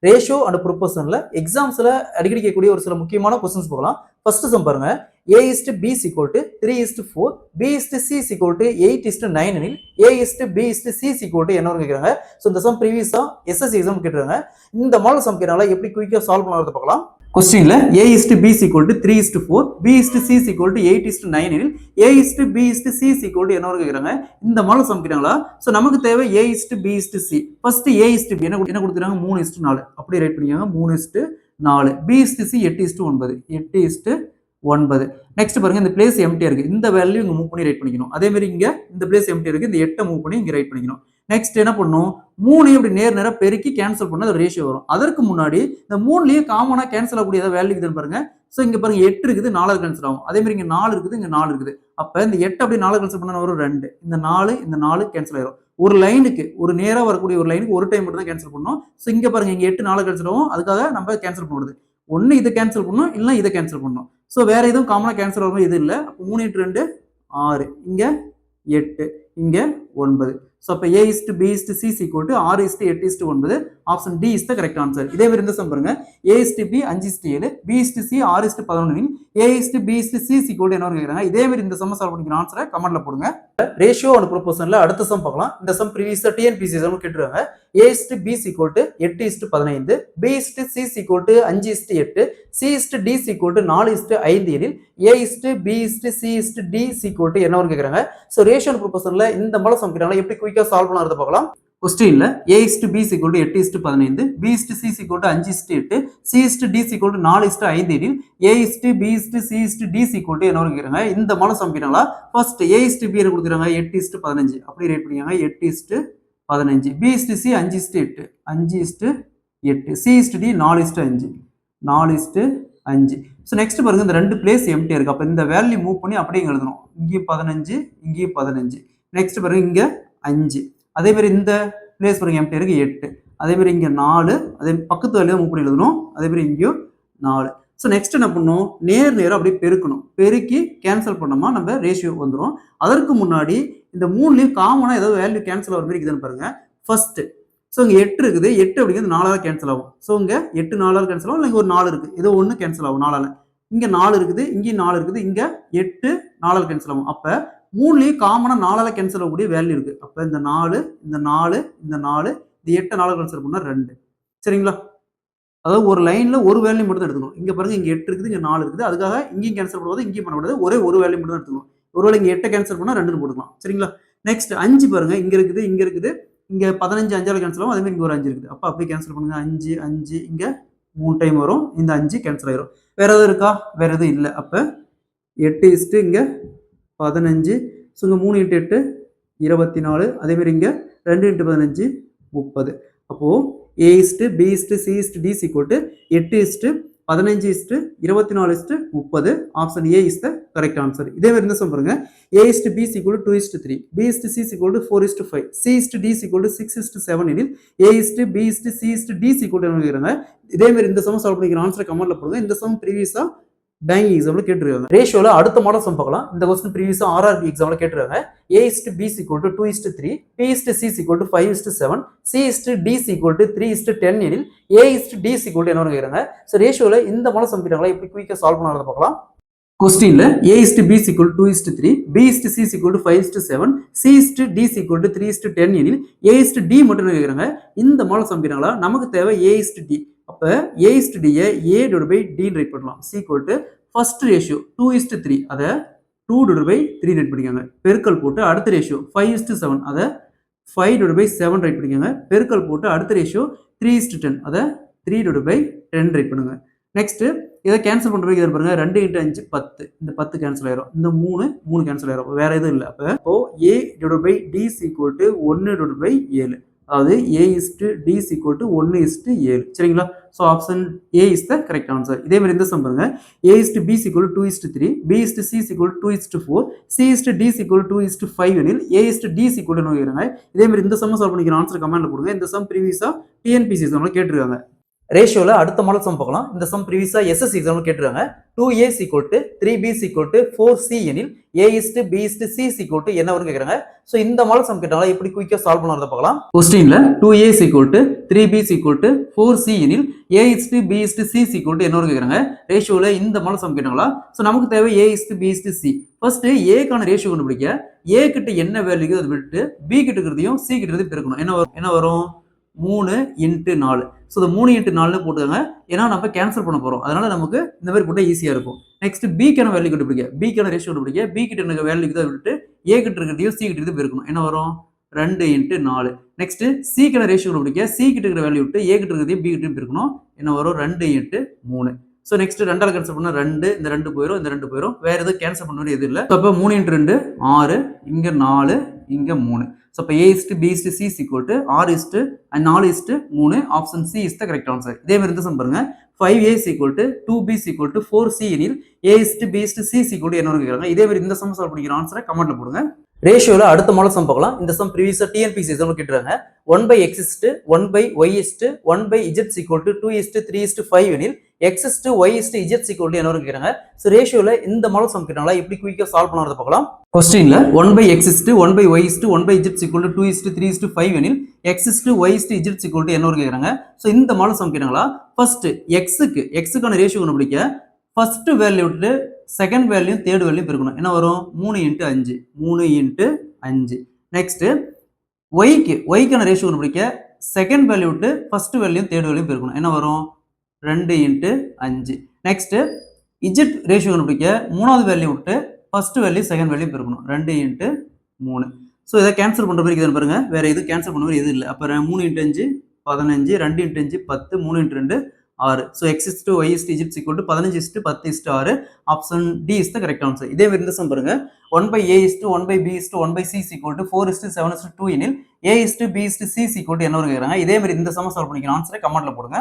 Ratio and ப்ரொபோர்ஷன்ல எக்ஸாம்ஸ்ல அடிக்கடி கேட்கக்கூடிய ஒரு சில முக்கியமான கொஸ்டின்ஸ் போகலாம். ஃபர்ஸ்ட் சம் பாருங்க. A:B is equal to 3:4, B:C is equal to 8:9 எனில் A:B:C is equal to என்ன கேட்குறாங்க. ஸோ இந்த சம் ப்ரீவியஸா எஸ்எஸ்சி எக்ஸாம் கேட்டுருக்காங்க. இந்த மாடல் சம் கேட்டால எப்படி குயிக்காக சால்வ் பண்ணுறது பார்க்கலாம். கொஸ்டின்ல A:B is equal to 3:4, B:C is equal to 8:9 எனில் A:B:C is equal to என்ன கேட்குறாங்க. இந்த மாடல் சம் கேட்டாங்களா. ஸோ நமக்கு தேவை A:B:C. ஃபர்ஸ்ட் A:B என்ன கொடுத்துருக்காங்க 3:4 அப்படி ரைட் பண்ணிக்காங்க 3:4. B:C 8:9 நெக்ஸ்ட் பாருங்க இந்த பிளேஸ் எம்டியா இருக்கு. இந்த வேல்யூ இங்க மூவ் பண்ணி ரைட் பண்ணிக்கணும். அதே மாதிரி இங்க இந்த பிளேஸ் எம்டியா இருக்கு. இந்த 8 மூவ் பண்ணி இங்க ரைட் பண்ணிக்கணும். நெக்ஸ்ட் என்ன பண்ணும் 3 இப்படி நேரா பெருக்கி கேன்சல் பண்ணா அது ரேஷியோ வரும். அதற்கு முன்னாடி இந்த 3லயே காமனா கேன்சல் ஆகக்கூடிய ஏதாவது வேல்யூ இருக்குன்னு பாருங்க. சோ இங்க பாருங்க 8 இருக்குது 4 கேன்சல் ஆகும். அதே மாதிரி இங்க 4 இருக்குது இங்க 4 இருக்குது. அப்ப இந்த 8 அப்படி 4 கேன்சல் பண்ணா வரும் 2. இந்த 4 கேன்சல் ஆயிரும். ஒரு லைனுக்கு ஒரு நேரா வரக்கூடிய ஒரு லைனுக்கு ஒரு டைம் மட்டும் தான் கேன்சல் பண்ணணும். சோ இங்க பாருங்க இங்க 8 4 கேன்சல் ஆகும். அதுக்காக நம்ம கேன்சல் பண்ணுறது ஒன்னு இதை கேன்சல் பண்ணணும் இல்ல இதை கேன்சல் பண்ணணும். ஸோ வேற எதுவும் காமனா கேன்சல் ஆகும் இது இல்லை. 3 × 2 6 இங்க 8 இங்க 9. ஸோ அப்போ A:B:C is equal to 6:8:9. Option D is the correct answer. இதே மாதிரி இந்த சம் பாருங்க. A:B 5:7, B:C 6:11, A:B:C is equal to என்ன கேட்குறாங்க. இதே மாதிரி இந்த சம் சால்வ் பண்ணிக்கிற ஆன்சரை கமெண்ட்ல போடுங்க. ரேஷியோ அண்ட் ப்ரொபோர்ஷன்ல அடுத்த சம் பார்க்கலாம். இந்த சம் ப்ரீவியஸா TNPSC எக்ஸாம் கேட்டுருக்காங்க. A:B is equal to 8:15, B:C is equal to 5:8, C:D is equal to 4:5 எனில் A:B:C:D is equal to என்ன கேட்குறாங்க. ஸோ ரேஷியோ அண்ட் ப்ரொபோர்ஷன்ல இந்த மாடல் சம் கேட்டாங்க எப்படி குயிக்கா சால்வ் பண்ணுறது பார்க்கலாம். கொஸ்டின்ல A:B is equal to 8:15, B:C is equal to 5:8, C:D is equal to 4:5 எனில் A:B:C:D is equal to என்ன கேட்குறாங்க. இந்த மாடல் சம் கேட்டாங்களா. ஃபர்ஸ்ட் A:B என்ன கொடுக்குறாங்க 8:15 அப்படி ரேட் பண்ணிக்காங்க 8:15, B:C 5:8 C:D 4:5. ஸோ நெக்ஸ்ட் பாருங்க இந்த ரெண்டு பிளேஸ் எம்டியா இருக்கு. அப்போ இந்த வேல்யூ மூவ் பண்ணி அப்படியே எழுதணும். இங்கேயும் 15 இங்கேயும் 15. நெக்ஸ்ட் பாருங்க இங்க 5. அதே மாதிரி இந்த பிளேஸ் பாருங்க எம்டியா இருக்கு 8. அதே மாதிரி இங்க 4. அதே பக்கத்து வேல்யூ மூவ் பண்ணி எழுதணும். அதே மாதிரி இங்கேயும் 4. ஸோ நெக்ஸ்ட் என்ன பண்ணணும் நேரம் அப்படியே பெருக்கணும். பெருக்கி கேன்சல் பண்ணோமா நம்ம ரேஷியோ வந்துடும். அதற்கு முன்னாடி இந்த 3லயும் காமனா ஏதாவது வேல்யூ கேன்சல் ஆகிற மாதிரி இருக்குதுன்னு பாருங்க. ஃபர்ஸ்ட் ஸோ இங்கே 8 இருக்குது. 8 அப்படிங்கிறது 4ஆல் கேன்சல் ஆகும். ஸோ இங்கே 8 4ஆல் கேன்சல் ஆகும். இல்லை இங்கே ஒரு 4 இருக்குது. ஏதோ ஒன்று கேன்சல் ஆகும் 4ஆல். இங்கே 4 இருக்குது. இங்கேயும் 4 இருக்குது. இங்கே 8 4ஆல் கேன்சல் ஆகும். அப்போ 3லயும் காமனாக 4ஆல் கேன்சல் ஆகக்கூடிய வேல்யூ இருக்கு. அப்போ இந்த 4 இந்த 4 இந்த 4 இந்த 8 4ஆல் கேன்சல் பண்ணால் 2. சரிங்களா. அதாவது ஒரு லைன்ல ஒரு வேல்யூ மட்டும் தான் எடுக்கணும். இங்க பாருங்க இங்க 8 இருக்குது இங்க 4 இருக்குது. அதுக்காக இங்கேயும் கேன்சல் பண்ணும்போது இங்கேயும் பண்ணக்கூடாது. ஒரே ஒரு வேல்யூ மட்டும் தான் எடுக்கணும். ஒருவேளை இங்க 8 கேன்சல் பண்ணா 2 போட்டுக்கலாம். சரிங்களா. நெக்ஸ்ட் 5 பாருங்க இங்க இருக்குது இங்க இருக்குது. இங்க 15 5ஆல் கேன்சல் ஆகும். அதே மாதிரி இங்க ஒரு 5 இருக்குது. அப்ப அப்படியே கேன்சல் பண்ணுங்க. 5 5 இங்க 3 டைம் வரும். இந்த 5 கேன்சல் ஆயிரும். வேற எதுவும் இருக்கா. வேற எதுவும் இல்லை. அப்ப 8 இங்க 15. ஸோ இங்க 3 × 8 24. அதே மாதிரி இங்க 2 × 15 30. அப்போ A:B:C:D is equal to 8:15:24:30. Option A is the correct answer. இதே மாதிரி இந்த சம் பாருங்க. A:B is equal to 2:3, B:C is equal to 4:5, C:D is equal to 6:7 எனில் A:B:C:D is equal to என்ன கேக்குறாங்க. இதே மாதிரி இந்த சம் சால்வ் பண்ணிக்கிற ஆன்சரை கமெண்ட்ல போடுங்க. இந்த சம் ப்ரீவியஸா பேங்கிங் எக்ஸாம்ல கேட்டிருக்காங்க. ரேஷியோல அடுத்த மாடல் சம் பார்க்கலாம். இந்த क्वेश्चन ப்ரீவியஸா RRB எக்ஸாம்ல கேட்டிருக்காங்க. A:B is equal to 2:3, B:C is equal to 5:7, C:D is equal to 3:10 எனில் A:D is equal to என்ன கேக்குறாங்க. சோ ரேஷியோல இந்த மாடல் சம் கேட்டாங்களா எப்படி குயிக்கா சால்வ் பண்ணறத பார்க்கலாம். क्वेश्चनல A:B is equal to 2:3, B:C is equal to 5:7, C:D is equal to 3:10 எனில் A:D மட்டும் கேக்குறாங்க. இந்த மாடல் சம் கேட்டாங்களா நமக்கு தேவை A:D. அப்ப A:D ய A/D ரைட் பண்ணலாம். C equal to first ratio 2:3 அத 2/3 ரைட் பண்ணிக்கோங்க. பெருக்கல் போட்டு அடுத்த ரேஷியோ 5:7 அத 5/7 ரைட் பண்ணிக்கோங்க. பெருக்கல் போட்டு அடுத்த ரேஷியோ 3:10 அத 3/10 ரைட் பண்ணுங்க. நெக்ஸ்ட் இதை கேன்சல் பண்றதுக்கு இதை பாருங்க 2 × 5 10. இந்த 10 கேன்சல் ஆயிரும். இந்த 3 கேன்சல் ஆயிரும். வேற எதுவும் இல்லை. அப்போ A/D is equal to 1/7. அதாவது A:D is equal to 1:7. சரிங்களா. So option A is the correct answer. இதே மாதிரி இந்த சம் பாருங்க. A:B is equal to 2:3, B:C is equal to 2:4, C:D is equal to 2:5 எனில் A:D is equal to என்ன கேக்குறாங்க. இதே மாதிரி இந்த சம் சால்வ் பண்ணிக்கிற ஆன்சர் கமெண்ட்ல போடுங்க. இந்த சம் ப்ரீவியஸா TNPSC எக்ஸாம்ல கேட்டிருக்காங்க. ரேஷியோல அடுத்த மாடல் சம் பார்க்கலாம். இந்த சம் ப்ரீவியஸா எஸ்எஸ் எக்ஸாம்ல கேட்டிருக்காங்க. 2a is equal to 3b is equal to 4c எனில் a is to b is to c is equal to என்ன வரும்னு கேக்குறாங்க. சோ இந்த மாடல் சம் கேட்டாங்களா எப்படி குயிக்கா சால்வ் பண்ணறத பார்க்கலாம். क्वेश्चनல 2a is equal to 3b is equal to 4c எனில் a is to b is to c is equal to என்ன வரும்னு கேக்குறாங்க. ரேஷியோல இந்த மாடல் சம் கேட்டாங்களா. சோ நமக்கு தேவை a is to b is to c. First a கான ratio கண்டுபிடிக்க a கிட்ட என்ன வேல்யூ இருக்குதோ அதை விட்டு b கிட்ட இருக்கிறதையும் c கிட்ட இருக்கிறதையும் பெருக்கணும். என்ன வரும் 3 × 4. ஸோ இந்த 3 × 4 போட்டுக்கோங்க. ஏன்னா நம்ம கேன்சல் பண்ண போறோம். அதனால நமக்கு இந்த மாதிரி போட்டால் ஈஸியா இருக்கும். நெக்ஸ்ட் பிக்கான வேல்யூ கண்டுபிடிக்க, பிக்கான ரேஷியோ கண்டுபிடிக்க, பி கிட்ட இருக்க வேல்யூ தான் விட்டு ஏ கிட்ட இருக்கிறதையும் சி கிட்ட இருக்கிறது பெருக்கணும். என்ன வரும் 2 × 4. நெக்ஸ்ட் சிக்கான ரேஷியோ கண்டுபிடிக்க, சி கிட்ட இருக்கிற வேல்யூ விட்டு ஏ கிட்ட இருக்கிறதையும் பி கிட்ட பெருக்கணும். என்ன வரும் 2 × 3. ஸோ நெக்ஸ்ட் 2ஆல் கேன்சல் பண்ணா 2, இந்த 2 போயிடும், இந்த 2 போயிடும். வேற எதுவும் கேன்சல் பண்ண வேண்டியது எதுவும் இல்லை. அப்போ 3 × 2 6, இங்க 4, இங்க 3. So, A is to B is to C is equal to R is to and 4 is to 3. Option C is the correct answer. இதே மாதிரி இந்த சம் பாருங்க. 5A is equal to 2B is equal to 4C எனில் A is to B is to C is equal to என்ன கேக்குறாங்க. இதே மாதிரி இந்த சம் சால்வ் பண்ணிக்கிற ஆன்சரை கமெண்ட்ல போடுங்க. ரேஷியோல அடுத்த மாடல் சம் பார்க்கலாம். இந்த சம் ப்ரீவியஸா டிஎன்பிஎஸ்சி எக்ஸாம்ல கேட்டிருக்காங்க. 1/x is to 1/y is to 1/z is equal to 2 is to 3 is to 5 எனில் x is to y is to z is equal to என்ன கேக்குறாங்க. சோ ரேஷியோல இந்த மாடல் சம் கேட்டாங்களா எப்படி குயிக்கா சால்வ் பண்ணறத பார்க்கலாம். क्वेश्चनல 1/x is to 1/y is to 1/z is equal to 2 is to 3 is to 5 எனில் x is to y is to z is equal to என்ன கேக்குறாங்க. சோ இந்த மாடல் சம் கேட்டாங்களா. ஃபர்ஸ்ட் x க்கான ரேஷியோ கண்டுபிடிக்க first value விட்டு second value third value பெருக்கணும். என்ன வரும் 3 × 5, 3 × 5. நெக்ஸ்ட் y க்கான ரேஷியோ கண்டுபிடிக்க செகண்ட் வேல்யூ விட்டு ஃபர்ஸ்ட் வேல்யூ தேர்ட் வேல்யூ பெருக்கணும். என்ன வரும் 2 × 5. நெக்ஸ்ட் z ரேஷியோ கண்டுபிடிக்க மூணாவது வேல்யூ விட்டு ஃபர்ஸ்ட் வேல்யூ செகண்ட் வேல்யூ பெருக்கணும். 2 × 3. ஸோ இதை கேன்சல் பண்ற மாதிரி இருக்குதுன்னு பாருங்க. வேற எதுவும் கேன்சல் பண்ண மாதிரி எதுவும் இல்லை. அப்போ 3 × 5 15, 2 × 5 10, 3 × 2 6. So x is to y is to z is equal to 15 is to 10 is to 6. Option D is the correct answer. இதே மாதிரி இந்த சம் பாருங்க. 1/a is to 1/b is to 1/c is equal to 4 is to 7 is to 2 எனில் a is to b is to c is equal to என்ன கேக்குறாங்க. இதே மாதிரி இந்த சம் சால்வ் பண்ணிக்கிற ஆன்சரை கமெண்ட்ல போடுங்க.